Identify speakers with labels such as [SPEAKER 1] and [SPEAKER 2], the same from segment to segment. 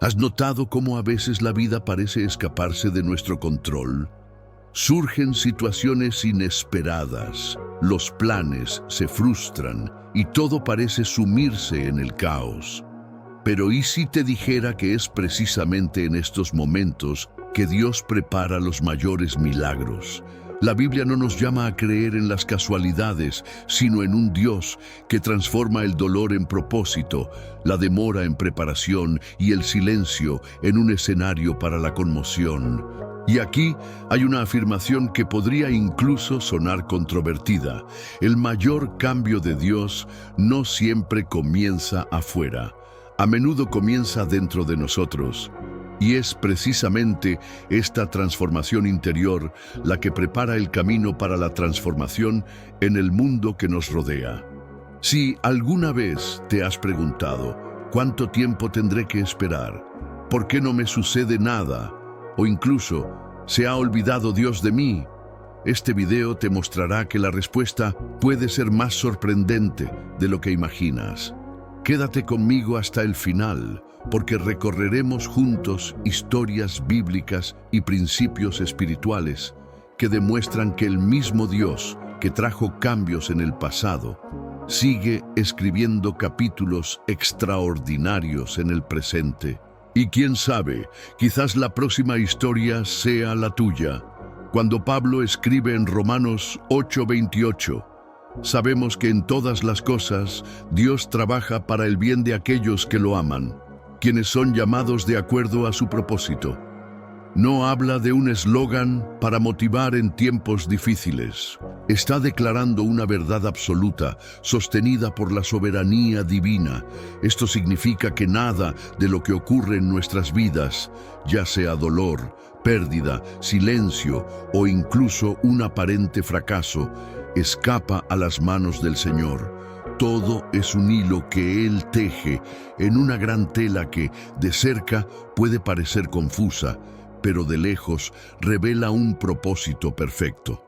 [SPEAKER 1] ¿Has notado cómo a veces la vida parece escaparse de nuestro control? Surgen situaciones inesperadas, los planes se frustran y todo parece sumirse en el caos. Pero ¿y si te dijera que es precisamente en estos momentos que Dios prepara los mayores milagros? La Biblia no nos llama a creer en las casualidades, sino en un Dios que transforma el dolor en propósito, la demora en preparación y el silencio en un escenario para la conmoción. Y aquí hay una afirmación que podría incluso sonar controvertida. El mayor cambio de Dios no siempre comienza afuera. A menudo comienza dentro de nosotros. Y es precisamente esta transformación interior la que prepara el camino para la transformación en el mundo que nos rodea. Si alguna vez te has preguntado, ¿cuánto tiempo tendré que esperar? ¿Por qué no me sucede nada? O incluso, ¿se ha olvidado Dios de mí? Este video te mostrará que la respuesta puede ser más sorprendente de lo que imaginas. Quédate conmigo hasta el final, porque recorreremos juntos historias bíblicas y principios espirituales que demuestran que el mismo Dios que trajo cambios en el pasado sigue escribiendo capítulos extraordinarios en el presente. Y quién sabe, quizás la próxima historia sea la tuya. Cuando Pablo escribe en Romanos 8:28, sabemos que en todas las cosas Dios trabaja para el bien de aquellos que lo aman, quienes son llamados de acuerdo a su propósito. No habla de un eslogan para motivar en tiempos difíciles. Está declarando una verdad absoluta, sostenida por la soberanía divina. Esto significa que nada de lo que ocurre en nuestras vidas, ya sea dolor, pérdida, silencio o incluso un aparente fracaso, escapa a las manos del Señor. Todo es un hilo que Él teje en una gran tela que, de cerca, puede parecer confusa, pero de lejos revela un propósito perfecto.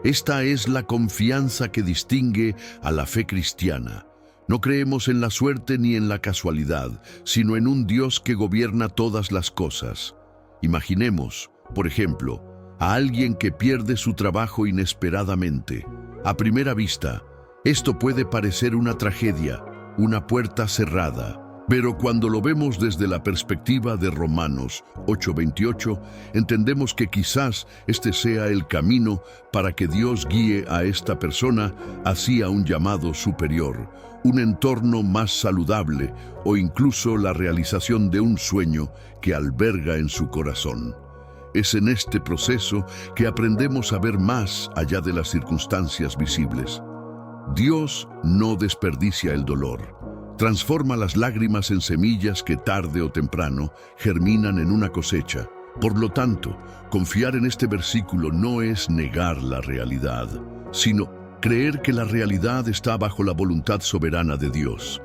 [SPEAKER 1] Esta es la confianza que distingue a la fe cristiana. No creemos en la suerte ni en la casualidad, sino en un Dios que gobierna todas las cosas. Imaginemos, por ejemplo, a alguien que pierde su trabajo inesperadamente. A primera vista, esto puede parecer una tragedia, una puerta cerrada. Pero cuando lo vemos desde la perspectiva de Romanos 8:28, entendemos que quizás este sea el camino para que Dios guíe a esta persona hacia un llamado superior, un entorno más saludable o incluso la realización de un sueño que alberga en su corazón. Es en este proceso que aprendemos a ver más allá de las circunstancias visibles. Dios no desperdicia el dolor. Transforma las lágrimas en semillas que tarde o temprano germinan en una cosecha. Por lo tanto, confiar en este versículo no es negar la realidad, sino creer que la realidad está bajo la voluntad soberana de Dios.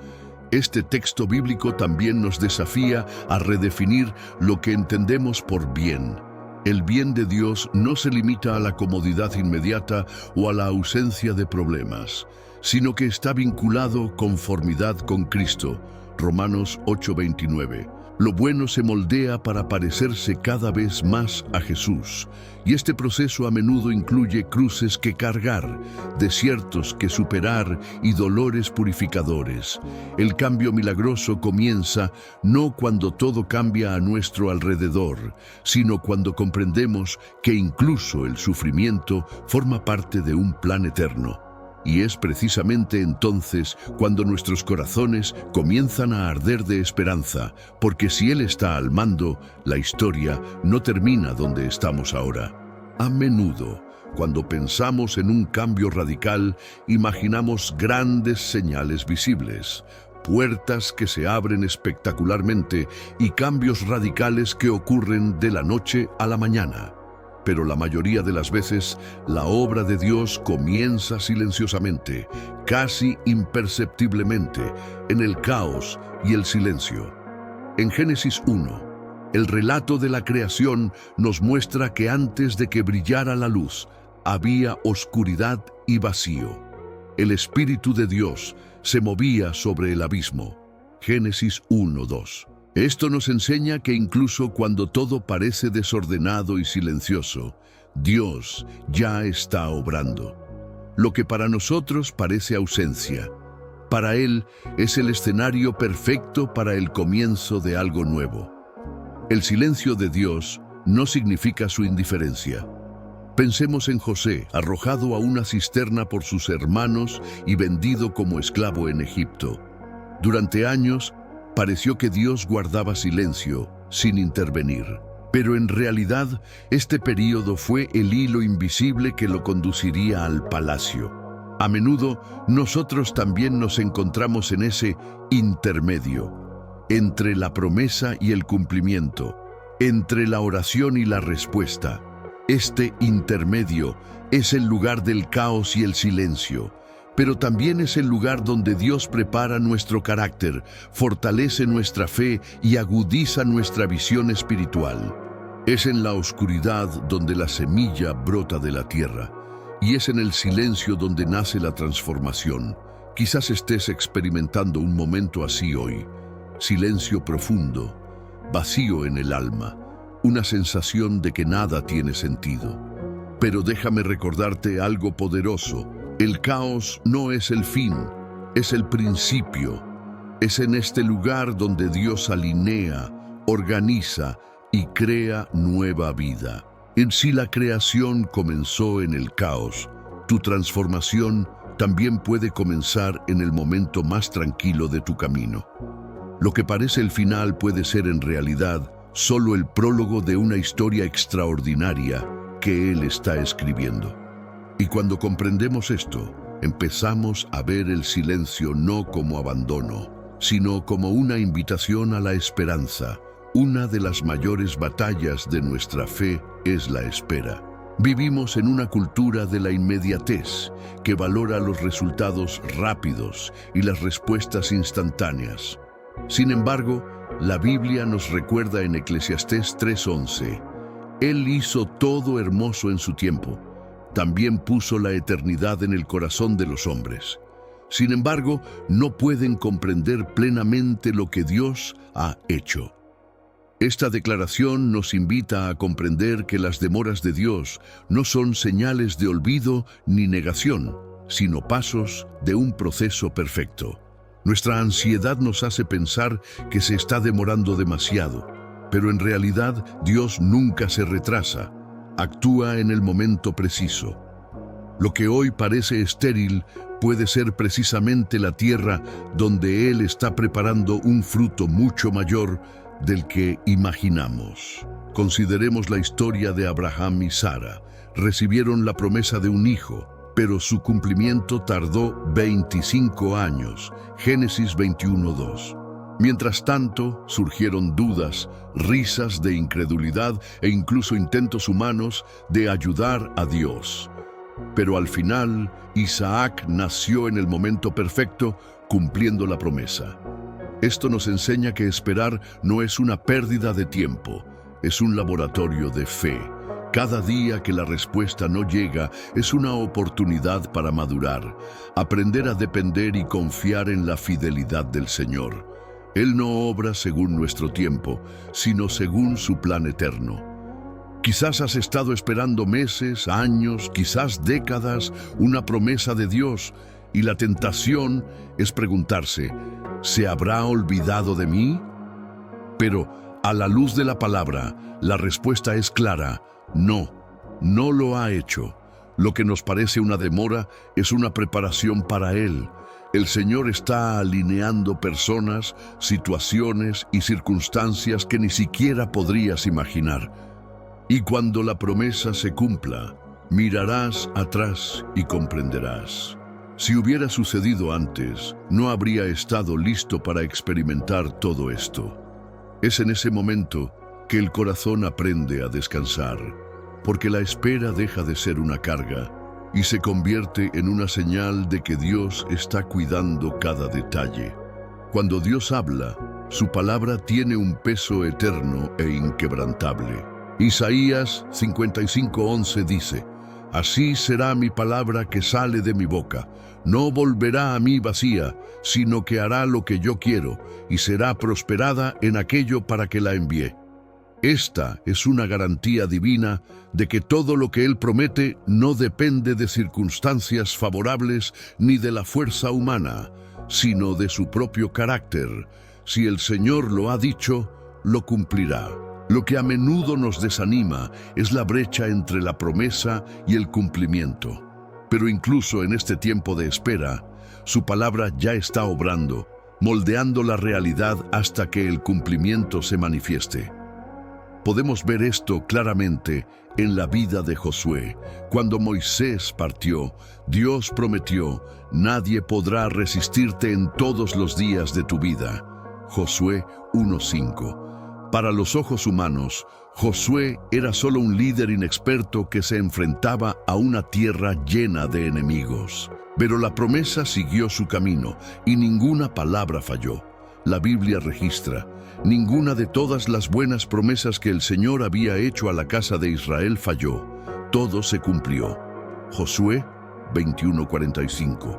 [SPEAKER 1] Este texto bíblico también nos desafía a redefinir lo que entendemos por bien. El bien de Dios no se limita a la comodidad inmediata o a la ausencia de problemas, sino que está vinculado a conformidad con Cristo. Romanos 8:29. Lo bueno se moldea para parecerse cada vez más a Jesús, y este proceso a menudo incluye cruces que cargar, desiertos que superar y dolores purificadores. El cambio milagroso comienza no cuando todo cambia a nuestro alrededor, sino cuando comprendemos que incluso el sufrimiento forma parte de un plan eterno. Y es precisamente entonces cuando nuestros corazones comienzan a arder de esperanza, porque si Él está al mando, la historia no termina donde estamos ahora. A menudo, cuando pensamos en un cambio radical, imaginamos grandes señales visibles, puertas que se abren espectacularmente y cambios radicales que ocurren de la noche a la mañana. Pero la mayoría de las veces, la obra de Dios comienza silenciosamente, casi imperceptiblemente, en el caos y el silencio. En Génesis 1, el relato de la creación nos muestra que antes de que brillara la luz, había oscuridad y vacío. El Espíritu de Dios se movía sobre el abismo. Génesis 1:2. Esto nos enseña que incluso cuando todo parece desordenado y silencioso, Dios ya está obrando. Lo que para nosotros parece ausencia, para Él es el escenario perfecto para el comienzo de algo nuevo. El silencio de Dios no significa su indiferencia. Pensemos en José, arrojado a una cisterna por sus hermanos y vendido como esclavo en Egipto. Durante años, pareció que Dios guardaba silencio, sin intervenir. Pero en realidad, este período fue el hilo invisible que lo conduciría al palacio. A menudo, nosotros también nos encontramos en ese intermedio, entre la promesa y el cumplimiento, entre la oración y la respuesta. Este intermedio es el lugar del caos y el silencio, pero también es el lugar donde Dios prepara nuestro carácter, fortalece nuestra fe y agudiza nuestra visión espiritual. Es en la oscuridad donde la semilla brota de la tierra, y es en el silencio donde nace la transformación. Quizás estés experimentando un momento así hoy. Silencio profundo, vacío en el alma, una sensación de que nada tiene sentido. Pero déjame recordarte algo poderoso. El caos no es el fin, es el principio. Es en este lugar donde Dios alinea, organiza y crea nueva vida. En sí la creación comenzó en el caos. Tu transformación también puede comenzar en el momento más tranquilo de tu camino. Lo que parece el final puede ser en realidad solo el prólogo de una historia extraordinaria que Él está escribiendo. Y cuando comprendemos esto, empezamos a ver el silencio no como abandono, sino como una invitación a la esperanza. Una de las mayores batallas de nuestra fe es la espera. Vivimos en una cultura de la inmediatez que valora los resultados rápidos y las respuestas instantáneas. Sin embargo, la Biblia nos recuerda en Eclesiastés 3:11, Él hizo todo hermoso en su tiempo, también puso la eternidad en el corazón de los hombres. Sin embargo, no pueden comprender plenamente lo que Dios ha hecho. Esta declaración nos invita a comprender que las demoras de Dios no son señales de olvido ni negación, sino pasos de un proceso perfecto. Nuestra ansiedad nos hace pensar que se está demorando demasiado, pero en realidad Dios nunca se retrasa, actúa en el momento preciso. Lo que hoy parece estéril puede ser precisamente la tierra donde Él está preparando un fruto mucho mayor del que imaginamos. Consideremos la historia de Abraham y Sara. Recibieron la promesa de un hijo, pero su cumplimiento tardó 25 años. Génesis 21:2. Mientras tanto, surgieron dudas, risas de incredulidad e incluso intentos humanos de ayudar a Dios. Pero al final, Isaac nació en el momento perfecto, cumpliendo la promesa. Esto nos enseña que esperar no es una pérdida de tiempo, es un laboratorio de fe. Cada día que la respuesta no llega es una oportunidad para madurar, aprender a depender y confiar en la fidelidad del Señor. Él no obra según nuestro tiempo, sino según su plan eterno. Quizás has estado esperando meses, años, quizás décadas, una promesa de Dios, y la tentación es preguntarse, ¿se habrá olvidado de mí? Pero a la luz de la palabra, la respuesta es clara. No, no lo ha hecho. Lo que nos parece una demora es una preparación para Él. El Señor está alineando personas, situaciones y circunstancias que ni siquiera podrías imaginar. Y cuando la promesa se cumpla, mirarás atrás y comprenderás. Si hubiera sucedido antes, no habría estado listo para experimentar todo esto. Es en ese momento que el corazón aprende a descansar, porque la espera deja de ser una carga y se convierte en una señal de que Dios está cuidando cada detalle. Cuando Dios habla, su palabra tiene un peso eterno e inquebrantable. Isaías 55:11 dice, Así será mi palabra que sale de mi boca. No volverá a mí vacía, sino que hará lo que yo quiero, y será prosperada en aquello para que la envié. Esta es una garantía divina de que todo lo que Él promete no depende de circunstancias favorables ni de la fuerza humana, sino de su propio carácter. Si el Señor lo ha dicho, lo cumplirá. Lo que a menudo nos desanima es la brecha entre la promesa y el cumplimiento. Pero incluso en este tiempo de espera, su palabra ya está obrando, moldeando la realidad hasta que el cumplimiento se manifieste. Podemos ver esto claramente en la vida de Josué. Cuando Moisés partió, Dios prometió: nadie podrá resistirte en todos los días de tu vida. Josué 1:5. Para los ojos humanos, Josué era solo un líder inexperto que se enfrentaba a una tierra llena de enemigos. Pero la promesa siguió su camino y ninguna palabra falló. La Biblia registra: ninguna de todas las buenas promesas que el Señor había hecho a la casa de Israel falló. Todo se cumplió. Josué 21:45.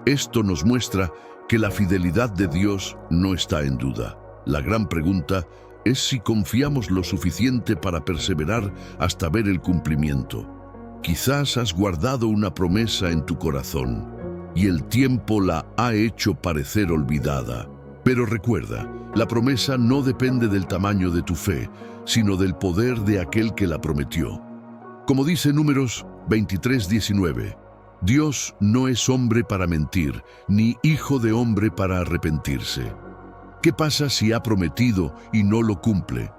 [SPEAKER 1] Esto nos muestra que la fidelidad de Dios no está en duda. La gran pregunta es si confiamos lo suficiente para perseverar hasta ver el cumplimiento. Quizás has guardado una promesa en tu corazón y el tiempo la ha hecho parecer olvidada. Pero recuerda, la promesa no depende del tamaño de tu fe, sino del poder de aquel que la prometió. Como dice Números 23:19, Dios no es hombre para mentir, ni hijo de hombre para arrepentirse. ¿Qué pasa si ha prometido y no lo cumple?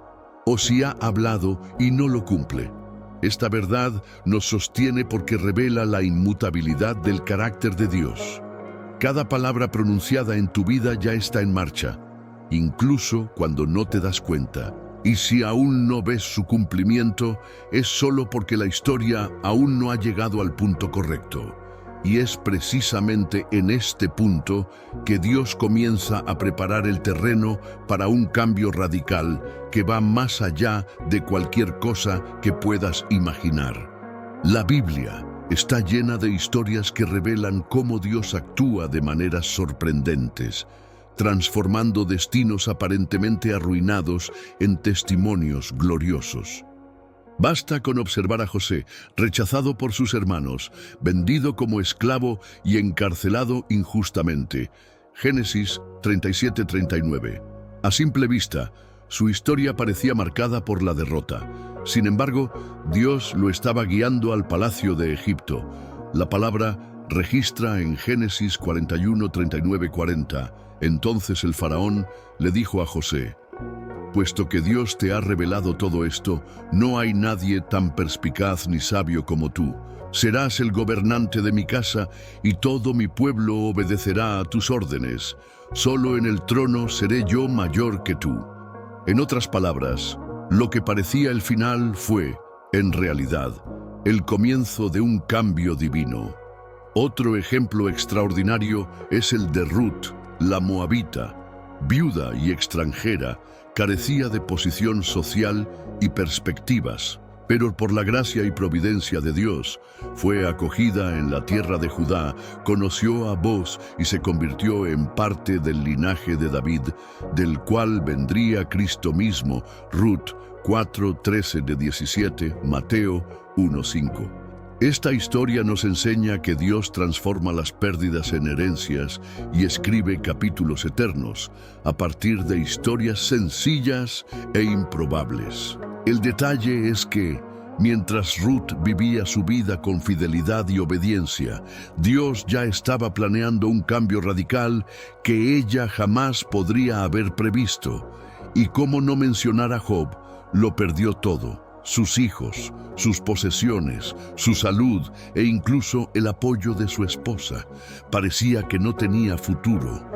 [SPEAKER 1] ¿O si ha hablado y no lo cumple? Esta verdad nos sostiene porque revela la inmutabilidad del carácter de Dios. Cada palabra pronunciada en tu vida ya está en marcha, incluso cuando no te das cuenta. Y si aún no ves su cumplimiento, es solo porque la historia aún no ha llegado al punto correcto. Y es precisamente en este punto que Dios comienza a preparar el terreno para un cambio radical que va más allá de cualquier cosa que puedas imaginar. La Biblia está llena de historias que revelan cómo Dios actúa de maneras sorprendentes, transformando destinos aparentemente arruinados en testimonios gloriosos. Basta con observar a José, rechazado por sus hermanos, vendido como esclavo y encarcelado injustamente. Génesis 37:39. A simple vista, su historia parecía marcada por la derrota. Sin embargo, Dios lo estaba guiando al palacio de Egipto. La palabra registra en Génesis 41:39-40. Entonces el faraón le dijo a José: puesto que Dios te ha revelado todo esto, no hay nadie tan perspicaz ni sabio como tú. Serás el gobernante de mi casa y todo mi pueblo obedecerá a tus órdenes. Solo en el trono seré yo mayor que tú. En otras palabras, lo que parecía el final fue, en realidad, el comienzo de un cambio divino. Otro ejemplo extraordinario es el de Ruth, la moabita. Viuda y extranjera, carecía de posición social y perspectivas, pero por la gracia y providencia de Dios, fue acogida en la tierra de Judá, conoció a Booz y se convirtió en parte del linaje de David, del cual vendría Cristo mismo. Ruth 4:13-17, Mateo 1:5. Esta historia nos enseña que Dios transforma las pérdidas en herencias y escribe capítulos eternos a partir de historias sencillas e improbables. El detalle es que, mientras Ruth vivía su vida con fidelidad y obediencia, Dios ya estaba planeando un cambio radical que ella jamás podría haber previsto. Y cómo no mencionar a Job, lo perdió todo. Sus hijos, sus posesiones, su salud e incluso el apoyo de su esposa. Parecía que no tenía futuro,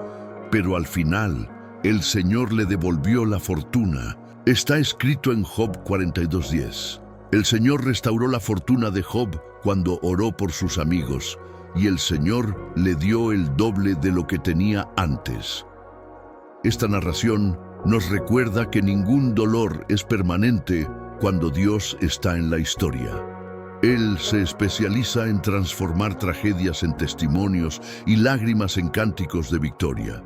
[SPEAKER 1] pero al final el Señor le devolvió la fortuna. Está escrito en Job 42:10. El Señor restauró la fortuna de Job cuando oró por sus amigos, y el Señor le dio el doble de lo que tenía antes. Esta narración nos recuerda que ningún dolor es permanente cuando Dios está en la historia. Él se especializa en transformar tragedias en testimonios y lágrimas en cánticos de victoria.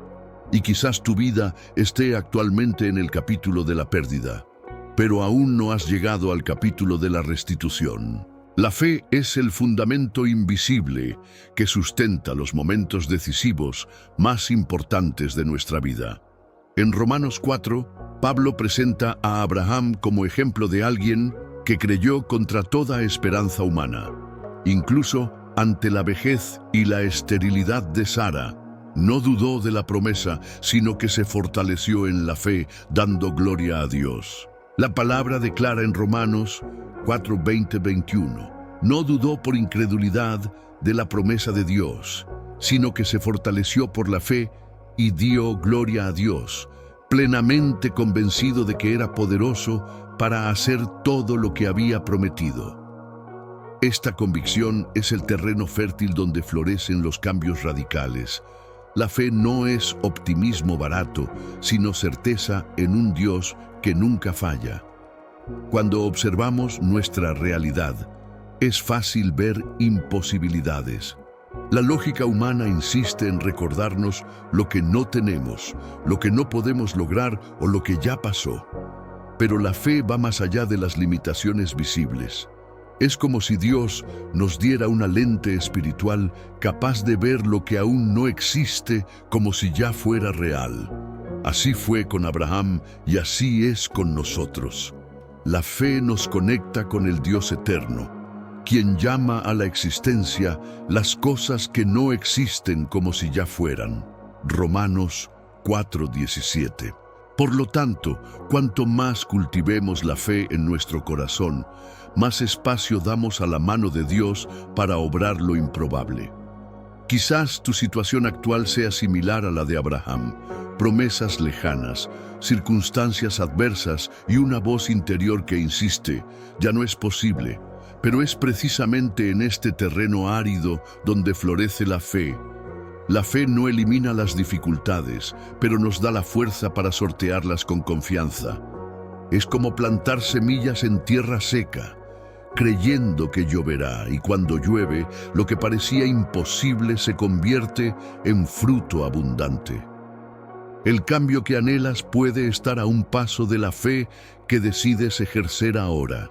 [SPEAKER 1] Y quizás tu vida esté actualmente en el capítulo de la pérdida, pero aún no has llegado al capítulo de la restitución. La fe es el fundamento invisible que sustenta los momentos decisivos más importantes de nuestra vida. En Romanos 4, Pablo presenta a Abraham como ejemplo de alguien que creyó contra toda esperanza humana. Incluso ante la vejez y la esterilidad de Sara, no dudó de la promesa, sino que se fortaleció en la fe, dando gloria a Dios. La palabra declara en Romanos 4, 20-21, no dudó por incredulidad de la promesa de Dios, sino que se fortaleció por la fe y dio gloria a Dios, plenamente convencido de que era poderoso para hacer todo lo que había prometido. Esta convicción es el terreno fértil donde florecen los cambios radicales. La fe no es optimismo barato, sino certeza en un Dios que nunca falla. Cuando observamos nuestra realidad, es fácil ver imposibilidades. La lógica humana insiste en recordarnos lo que no tenemos, lo que no podemos lograr o lo que ya pasó. Pero la fe va más allá de las limitaciones visibles. Es como si Dios nos diera una lente espiritual capaz de ver lo que aún no existe como si ya fuera real. Así fue con Abraham y así es con nosotros. La fe nos conecta con el Dios eterno, quien llama a la existencia las cosas que no existen como si ya fueran. Romanos 4:17. Por lo tanto, cuanto más cultivemos la fe en nuestro corazón, más espacio damos a la mano de Dios para obrar lo improbable. Quizás tu situación actual sea similar a la de Abraham, promesas lejanas, circunstancias adversas y una voz interior que insiste, ya no es posible, pero es precisamente en este terreno árido donde florece la fe. La fe no elimina las dificultades, pero nos da la fuerza para sortearlas con confianza. Es como plantar semillas en tierra seca, creyendo que lloverá, y cuando llueve, lo que parecía imposible se convierte en fruto abundante. El cambio que anhelas puede estar a un paso de la fe que decides ejercer ahora.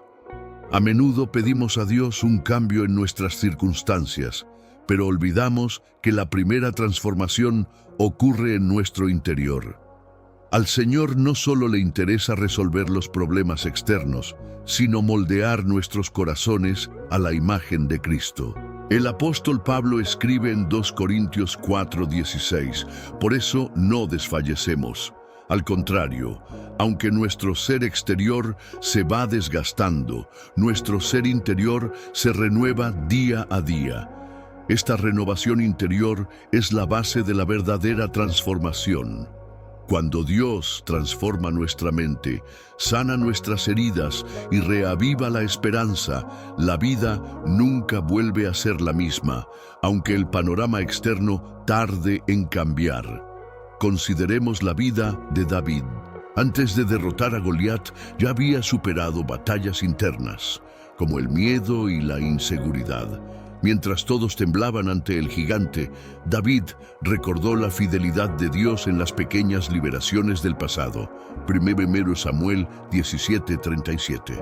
[SPEAKER 1] A menudo pedimos a Dios un cambio en nuestras circunstancias, pero olvidamos que la primera transformación ocurre en nuestro interior. Al Señor no solo le interesa resolver los problemas externos, sino moldear nuestros corazones a la imagen de Cristo. El apóstol Pablo escribe en 2 Corintios 4:16, por eso no desfallecemos. Al contrario, aunque nuestro ser exterior se va desgastando, nuestro ser interior se renueva día a día. Esta renovación interior es la base de la verdadera transformación. Cuando Dios transforma nuestra mente, sana nuestras heridas y reaviva la esperanza, la vida nunca vuelve a ser la misma, aunque el panorama externo tarde en cambiar. Consideremos la vida de David. Antes de derrotar a Goliat, ya había superado batallas internas, como el miedo y la inseguridad. Mientras todos temblaban ante el gigante, David recordó la fidelidad de Dios en las pequeñas liberaciones del pasado. 1 Samuel 17:37.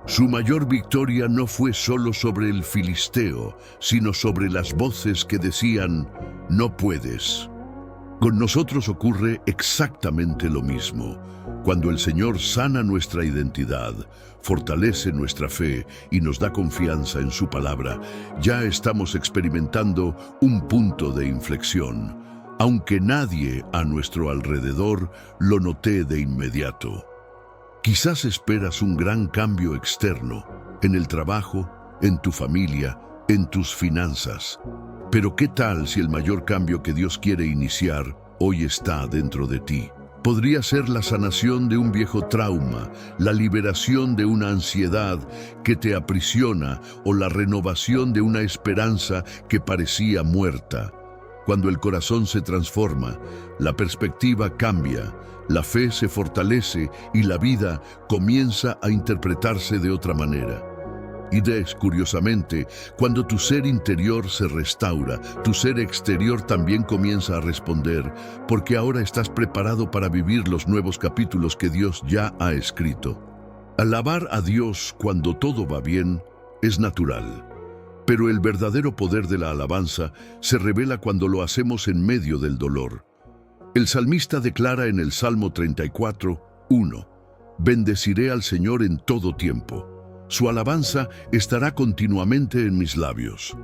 [SPEAKER 1] Su mayor victoria no fue solo sobre el filisteo, sino sobre las voces que decían, "No puedes". Con nosotros ocurre exactamente lo mismo. Cuando el Señor sana nuestra identidad, fortalece nuestra fe y nos da confianza en su palabra, ya estamos experimentando un punto de inflexión, aunque nadie a nuestro alrededor lo note de inmediato. Quizás esperas un gran cambio externo, en el trabajo, en tu familia, en tus finanzas. Pero ¿qué tal si el mayor cambio que Dios quiere iniciar hoy está dentro de ti? Podría ser la sanación de un viejo trauma, la liberación de una ansiedad que te aprisiona o la renovación de una esperanza que parecía muerta. Cuando el corazón se transforma, la perspectiva cambia, la fe se fortalece y la vida comienza a interpretarse de otra manera. Y curiosamente, cuando tu ser interior se restaura, tu ser exterior también comienza a responder, porque ahora estás preparado para vivir los nuevos capítulos que Dios ya ha escrito. Alabar a Dios cuando todo va bien es natural, pero el verdadero poder de la alabanza se revela cuando lo hacemos en medio del dolor. El salmista declara en el Salmo 34:1: Bendeciré al Señor en todo tiempo. Su alabanza estará continuamente en mis labios.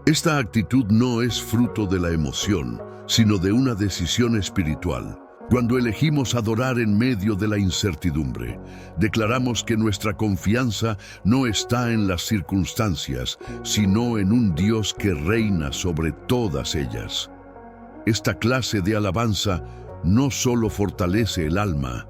[SPEAKER 1] Esta actitud no es fruto de la emoción, sino de una decisión espiritual. Cuando elegimos adorar en medio de la incertidumbre, declaramos que nuestra confianza no está en las circunstancias, sino en un Dios que reina sobre todas ellas. Esta clase de alabanza no solo fortalece el alma,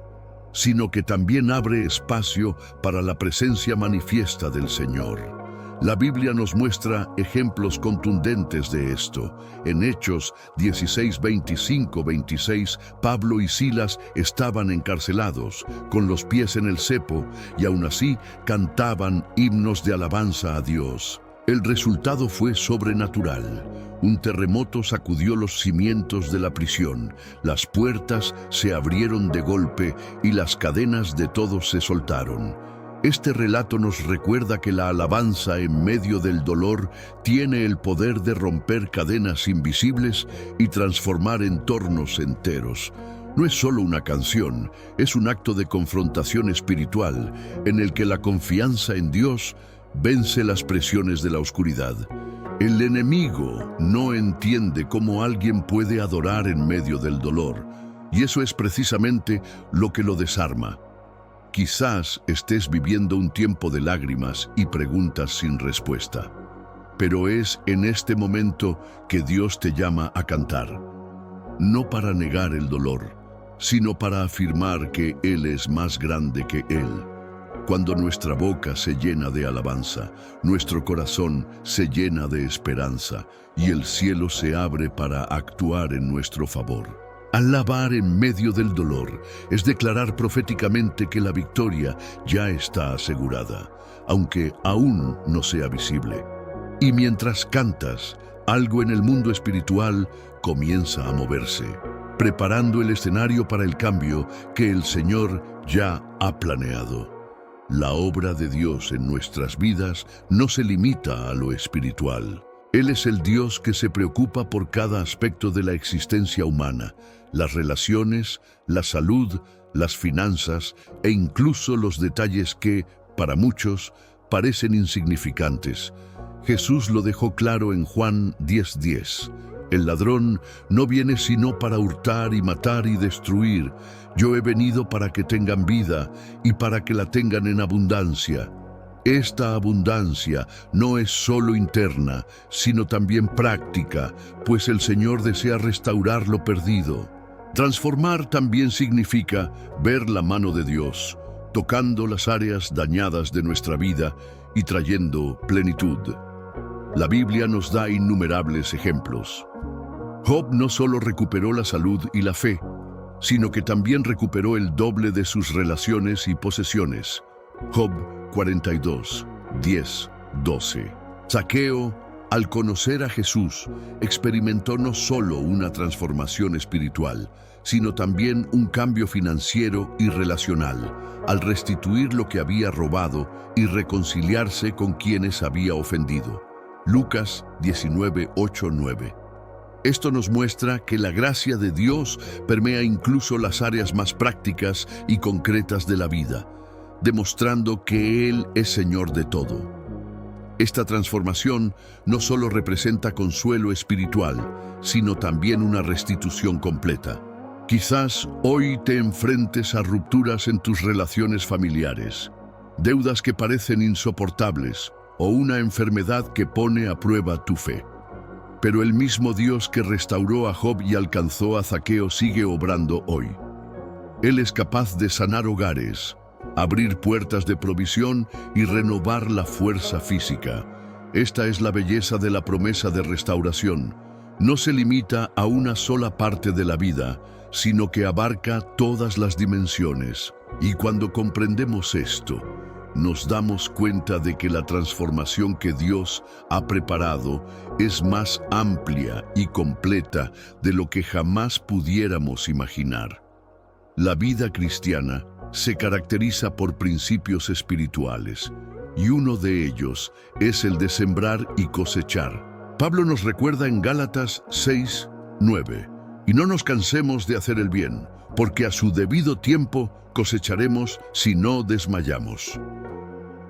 [SPEAKER 1] sino que también abre espacio para la presencia manifiesta del Señor. La Biblia nos muestra ejemplos contundentes de esto. En Hechos 16:25-26, Pablo y Silas estaban encarcelados, con los pies en el cepo, y aún así cantaban himnos de alabanza a Dios. El resultado fue sobrenatural. Un terremoto sacudió los cimientos de la prisión, las puertas se abrieron de golpe y las cadenas de todos se soltaron. Este relato nos recuerda que la alabanza en medio del dolor tiene el poder de romper cadenas invisibles y transformar entornos enteros. No es solo una canción, es un acto de confrontación espiritual en el que la confianza en Dios vence las presiones de la oscuridad. El enemigo no entiende cómo alguien puede adorar en medio del dolor, y eso es precisamente lo que lo desarma. Quizás estés viviendo un tiempo de lágrimas y preguntas sin respuesta, pero es en este momento que Dios te llama a cantar, no para negar el dolor, sino para afirmar que Él es más grande que Él. Cuando nuestra boca se llena de alabanza, nuestro corazón se llena de esperanza y el cielo se abre para actuar en nuestro favor. Alabar en medio del dolor es declarar proféticamente que la victoria ya está asegurada, aunque aún no sea visible. Y mientras cantas, algo en el mundo espiritual comienza a moverse, preparando el escenario para el cambio que el Señor ya ha planeado. La obra de Dios en nuestras vidas no se limita a lo espiritual. Él es el Dios que se preocupa por cada aspecto de la existencia humana, las relaciones, la salud, las finanzas e incluso los detalles que, para muchos, parecen insignificantes. Jesús lo dejó claro en Juan 10:10. El ladrón no viene sino para hurtar y matar y destruir. Yo he venido para que tengan vida y para que la tengan en abundancia. Esta abundancia no es solo interna, sino también práctica, pues el Señor desea restaurar lo perdido. Transformar también significa ver la mano de Dios, tocando las áreas dañadas de nuestra vida y trayendo plenitud. La Biblia nos da innumerables ejemplos. Job no solo recuperó la salud y la fe, sino que también recuperó el doble de sus relaciones y posesiones. Job 42:10-12. Zaqueo, al conocer a Jesús, experimentó no solo una transformación espiritual, sino también un cambio financiero y relacional, al restituir lo que había robado y reconciliarse con quienes había ofendido. Lucas 19:8-9. Esto nos muestra que la gracia de Dios permea incluso las áreas más prácticas y concretas de la vida, demostrando que Él es Señor de todo. Esta transformación no solo representa consuelo espiritual, sino también una restitución completa. Quizás hoy te enfrentes a rupturas en tus relaciones familiares, deudas que parecen insoportables o una enfermedad que pone a prueba tu fe. Pero el mismo Dios que restauró a Job y alcanzó a Zaqueo sigue obrando hoy. Él es capaz de sanar hogares, abrir puertas de provisión y renovar la fuerza física. Esta es la belleza de la promesa de restauración. No se limita a una sola parte de la vida, sino que abarca todas las dimensiones. Y cuando comprendemos esto, nos damos cuenta de que la transformación que Dios ha preparado es más amplia y completa de lo que jamás pudiéramos imaginar. La vida cristiana se caracteriza por principios espirituales, y uno de ellos es el de sembrar y cosechar. Pablo nos recuerda en Gálatas 6:9, y no nos cansemos de hacer el bien, porque a su debido tiempo cosecharemos si no desmayamos.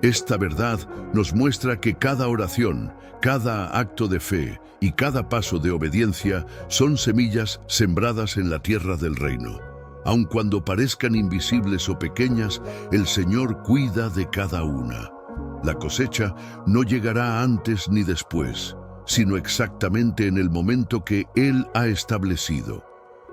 [SPEAKER 1] Esta verdad nos muestra que cada oración, cada acto de fe y cada paso de obediencia son semillas sembradas en la tierra del reino. Aun cuando parezcan invisibles o pequeñas, el Señor cuida de cada una. La cosecha no llegará antes ni después, sino exactamente en el momento que Él ha establecido.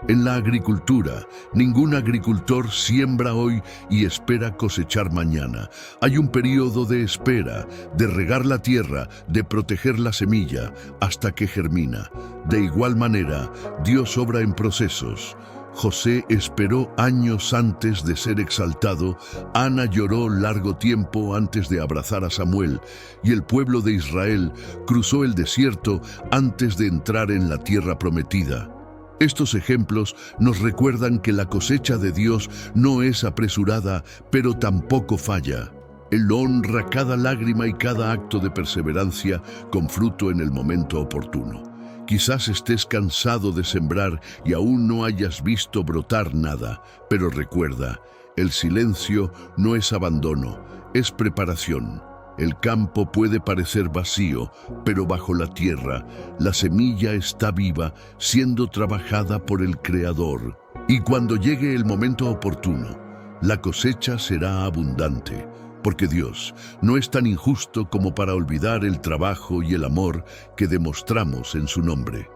[SPEAKER 1] En la agricultura, ningún agricultor siembra hoy y espera cosechar mañana. Hay un periodo de espera, de regar la tierra, de proteger la semilla, hasta que germina. De igual manera, Dios obra en procesos. José esperó años antes de ser exaltado, Ana lloró largo tiempo antes de abrazar a Samuel, y el pueblo de Israel cruzó el desierto antes de entrar en la tierra prometida. Estos ejemplos nos recuerdan que la cosecha de Dios no es apresurada, pero tampoco falla. Él honra cada lágrima y cada acto de perseverancia con fruto en el momento oportuno. Quizás estés cansado de sembrar y aún no hayas visto brotar nada, pero recuerda, el silencio no es abandono, es preparación. El campo puede parecer vacío, pero bajo la tierra, la semilla está viva, siendo trabajada por el Creador. Y cuando llegue el momento oportuno, la cosecha será abundante, porque Dios no es tan injusto como para olvidar el trabajo y el amor que demostramos en su nombre.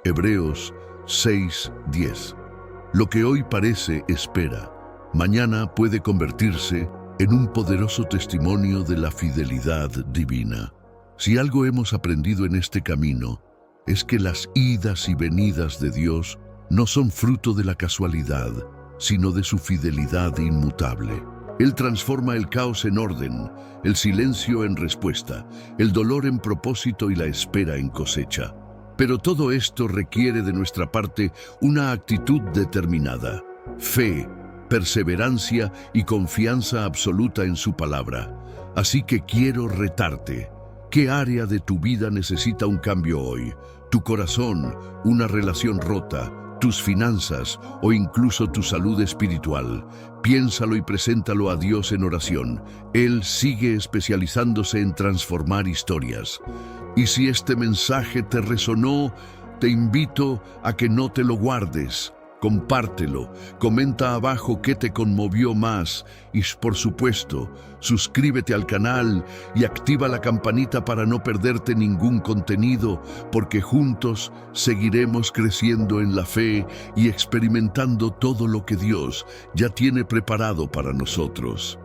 [SPEAKER 1] Hebreos 6:10. Lo que hoy parece espera, mañana puede convertirse en un poderoso testimonio de la fidelidad divina. Si algo hemos aprendido en este camino, es que las idas y venidas de Dios no son fruto de la casualidad, sino de su fidelidad inmutable. Él transforma el caos en orden, el silencio en respuesta, el dolor en propósito y la espera en cosecha. Pero todo esto requiere de nuestra parte una actitud determinada, fe, perseverancia y confianza absoluta en su palabra. Así que quiero retarte. ¿Qué área de tu vida necesita un cambio hoy? ¿Tu corazón, una relación rota, tus finanzas o incluso tu salud espiritual? Piénsalo y preséntalo a Dios en oración. Él sigue especializándose en transformar historias. Y si este mensaje te resonó, te invito a que no te lo guardes. Compártelo, comenta abajo qué te conmovió más y, por supuesto, suscríbete al canal y activa la campanita para no perderte ningún contenido, porque juntos seguiremos creciendo en la fe y experimentando todo lo que Dios ya tiene preparado para nosotros.